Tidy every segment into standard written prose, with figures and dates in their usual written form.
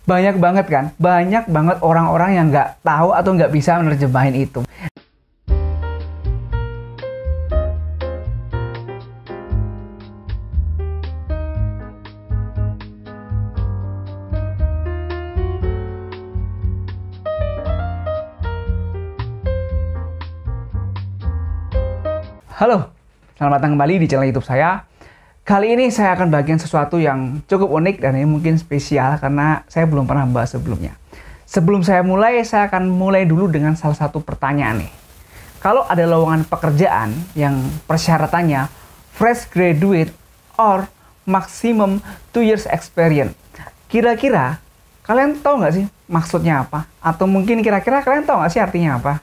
Banyak banget kan? Banyak banget orang-orang yang nggak tahu atau nggak bisa menerjemahin itu. Halo, selamat datang kembali di channel YouTube saya. Kali ini saya akan bagian sesuatu yang cukup unik dan ini mungkin spesial karena saya belum pernah bahas sebelumnya. Sebelum saya akan mulai dulu dengan salah satu pertanyaan nih. Kalau ada lowongan pekerjaan yang persyaratannya fresh graduate or maximum 2 years experience, kira-kira kalian tahu nggak sih maksudnya apa? Atau mungkin kira-kira kalian tahu nggak sih artinya apa?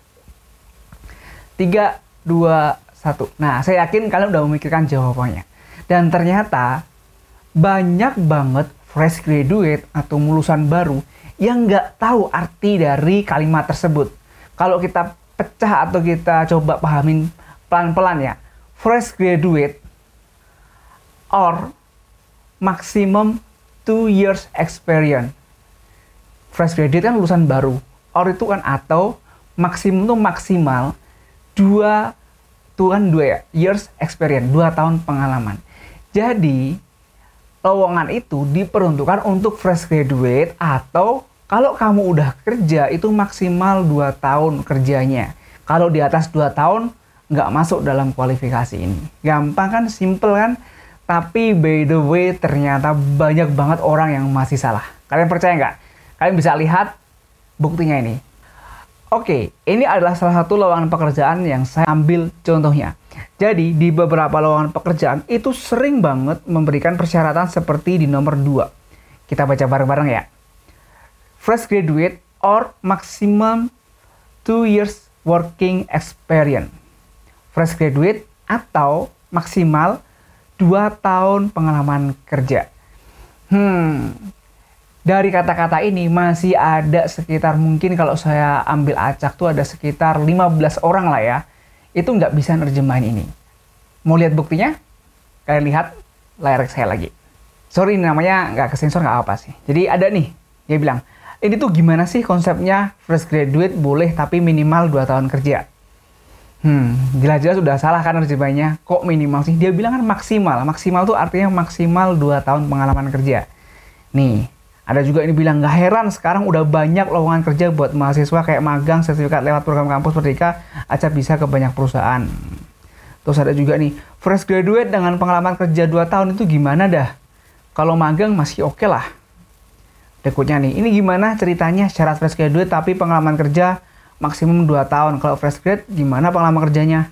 3, 2, 1. Nah, saya yakin kalian udah memikirkan jawabannya. Dan ternyata banyak banget fresh graduate atau lulusan baru yang nggak tahu arti dari kalimat tersebut. Kalau kita pecah atau kita coba pahamin pelan-pelan ya. Fresh graduate or maximum 2 years experience. Fresh graduate kan lulusan baru. Or itu kan atau maksimum itu maksimal 2 years experience, 2 tahun pengalaman. Jadi, lowongan itu diperuntukkan untuk fresh graduate atau kalau kamu udah kerja itu maksimal 2 tahun kerjanya. Kalau di atas 2 tahun, nggak masuk dalam kualifikasi ini. Gampang kan, simple kan? Tapi by the way, ternyata banyak banget orang yang masih salah. Kalian percaya nggak? Kalian bisa lihat buktinya ini. Oke, ini adalah salah satu lowongan pekerjaan yang saya ambil contohnya. Jadi, di beberapa lowongan pekerjaan itu sering banget memberikan persyaratan seperti di nomor 2. Kita baca bareng-bareng ya. Fresh graduate or maximum 2 years working experience. Fresh graduate atau maksimal 2 tahun pengalaman kerja. Dari kata-kata ini masih ada sekitar, mungkin kalau saya ambil acak tuh ada sekitar 15 orang lah ya. Itu nggak bisa nerjemahin ini. Mau lihat buktinya? Kalian lihat layar saya lagi. Sorry, ini namanya nggak kesensor nggak apa sih. Jadi ada nih, dia bilang, ini tuh gimana sih konsepnya fresh graduate boleh tapi minimal 2 tahun kerja. Jelas-jelas udah salah kan nerjemahinnya. Kok minimal sih? Dia bilang kan maksimal. Maksimal tuh artinya maksimal 2 tahun pengalaman kerja. Nih. Ada juga ini bilang, nggak heran sekarang udah banyak lowongan kerja buat mahasiswa kayak magang, sertifikat lewat program kampus Merdeka, aja bisa ke banyak perusahaan. Terus ada juga nih, fresh graduate dengan pengalaman kerja 2 tahun itu gimana dah? Kalau magang masih oke lah. Berikutnya nih, ini gimana ceritanya syarat fresh graduate tapi pengalaman kerja maksimum 2 tahun. Kalau fresh grad gimana pengalaman kerjanya?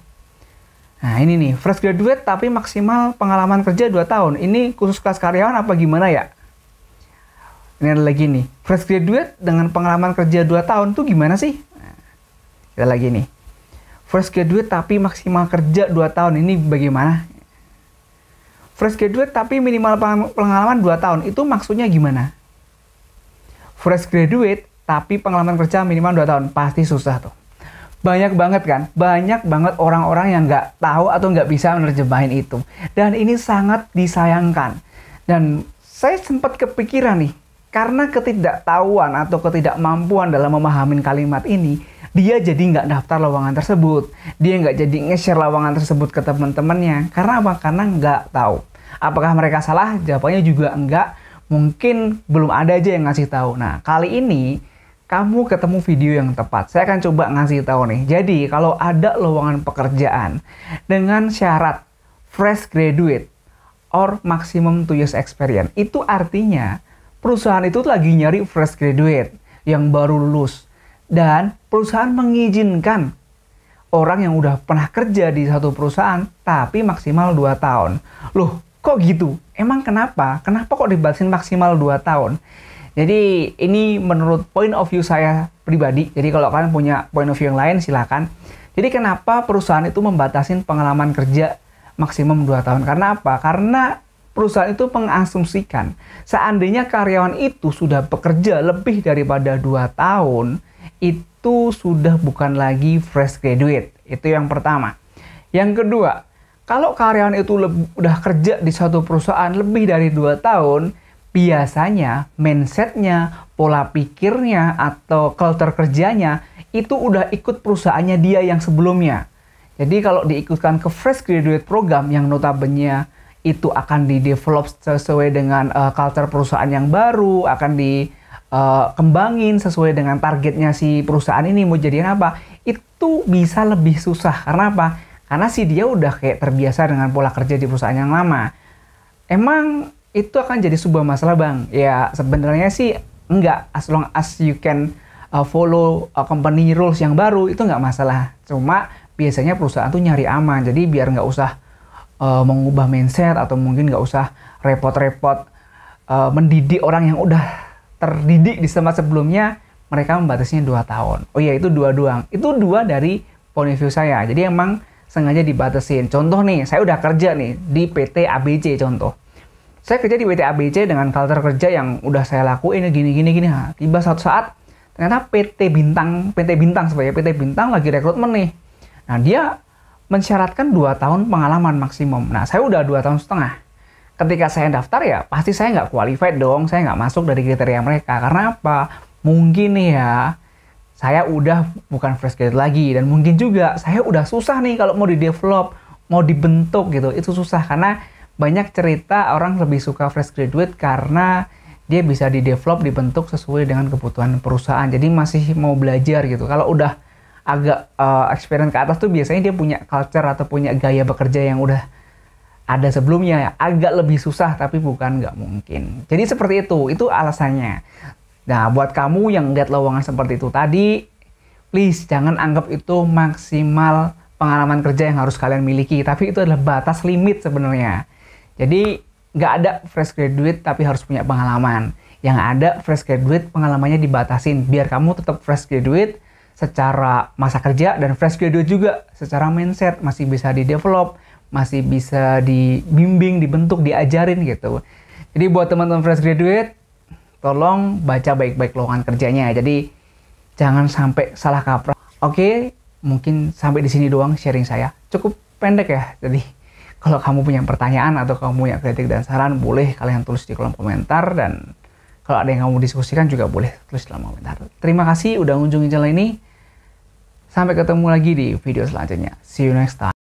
Nah ini nih, fresh graduate tapi maksimal pengalaman kerja 2 tahun. Ini khusus kelas karyawan apa gimana ya? Ini ada lagi nih, fresh graduate dengan pengalaman kerja 2 tahun tuh gimana sih? Nah, ada lagi nih, fresh graduate tapi maksimal kerja 2 tahun, ini bagaimana? Fresh graduate tapi minimal pengalaman 2 tahun, itu maksudnya gimana? Fresh graduate tapi pengalaman kerja minimal 2 tahun, pasti susah tuh. Banyak banget kan? Banyak banget orang-orang yang nggak tahu atau nggak bisa menerjemahin itu. Dan ini sangat disayangkan. Dan saya sempat kepikiran nih, karena ketidaktahuan atau ketidakmampuan dalam memahami kalimat ini, dia jadi nggak daftar lowongan tersebut. Dia nggak jadi nge-share lowongan tersebut ke teman-temannya. Karena apa? Karena nggak tahu. Apakah mereka salah? Jawabannya juga enggak. Mungkin belum ada aja yang ngasih tahu. Nah, kali ini kamu ketemu video yang tepat. Saya akan coba ngasih tahu nih. Jadi, kalau ada lowongan pekerjaan dengan syarat fresh graduate or maximum 2 years experience, itu artinya perusahaan itu lagi nyari fresh graduate yang baru lulus. Dan perusahaan mengizinkan orang yang udah pernah kerja di satu perusahaan tapi maksimal 2 tahun. Loh, kok gitu? Emang kenapa? Kenapa kok dibatasin maksimal 2 tahun? Jadi ini menurut point of view saya pribadi. Jadi kalau kalian punya point of view yang lain silakan. Jadi kenapa perusahaan itu membatasin pengalaman kerja maksimum 2 tahun? Karena apa? Karena perusahaan itu mengasumsikan seandainya karyawan itu sudah bekerja lebih daripada 2 tahun, itu sudah bukan lagi fresh graduate. Itu yang pertama. Yang kedua, kalau karyawan itu udah kerja di suatu perusahaan lebih dari 2 tahun, biasanya mindsetnya, pola pikirnya atau culture kerjanya itu udah ikut perusahaannya dia yang sebelumnya. Jadi kalau diikutkan ke fresh graduate program yang notabene itu akan di-develop sesuai dengan culture perusahaan yang baru, akan dikembangin sesuai dengan targetnya si perusahaan ini mau jadiin apa, itu bisa lebih susah. Karena apa? Karena si dia udah kayak terbiasa dengan pola kerja di perusahaan yang lama. Emang itu akan jadi sebuah masalah, Bang? Ya sebenarnya sih enggak, as long as you can follow company rules yang baru, itu nggak masalah. Cuma biasanya perusahaan tuh nyari aman, jadi biar nggak usah mengubah mindset atau mungkin nggak usah repot-repot mendidik orang yang udah terdidik di tempat sebelumnya, mereka membatasinya 2 tahun. Oh iya, itu 2 doang. Itu 2 dari point of view saya. Jadi emang sengaja dibatasin. Contoh nih, saya udah kerja nih di PT ABC contoh. Saya kerja di PT ABC dengan culture kerja yang udah saya lakuin gini. Nah, tiba suatu saat ternyata PT Bintang lagi rekrutmen nih. Nah, dia mensyaratkan 2 tahun pengalaman maksimum. Nah, saya udah 2 tahun setengah. Ketika saya daftar ya, pasti saya nggak qualified dong. Saya nggak masuk dari kriteria mereka. Karena apa? Mungkin nih ya, saya udah bukan fresh graduate lagi. Dan mungkin juga saya udah susah nih kalau mau di-develop, mau dibentuk gitu. Itu susah karena banyak cerita orang lebih suka fresh graduate karena dia bisa di-develop, dibentuk sesuai dengan kebutuhan perusahaan. Jadi masih mau belajar gitu. Kalau udah agak experience ke atas tuh biasanya dia punya culture atau punya gaya bekerja yang udah ada sebelumnya, ya. Agak lebih susah tapi bukan nggak mungkin. Jadi seperti itu alasannya. Nah, buat kamu yang lihat lowongan seperti itu tadi, please jangan anggap itu maksimal pengalaman kerja yang harus kalian miliki, tapi itu adalah batas limit sebenarnya. Jadi nggak ada fresh graduate tapi harus punya pengalaman. Yang ada fresh graduate pengalamannya dibatasin biar kamu tetap fresh graduate secara masa kerja dan fresh graduate juga secara mindset masih bisa di-develop, masih bisa dibimbing, dibentuk, diajarin gitu. Jadi buat teman-teman fresh graduate, tolong baca baik-baik lowongan kerjanya. Jadi jangan sampai salah kaprah. Oke, mungkin sampai di sini doang sharing saya. Cukup pendek ya. Jadi kalau kamu punya pertanyaan atau kamu punya kritik dan saran, boleh kalian tulis di kolom komentar, dan kalau ada yang kamu diskusikan juga boleh tulis di kolom komentar. Terima kasih udah ngunjungin channel ini. Sampai ketemu lagi di video selanjutnya. See you next time.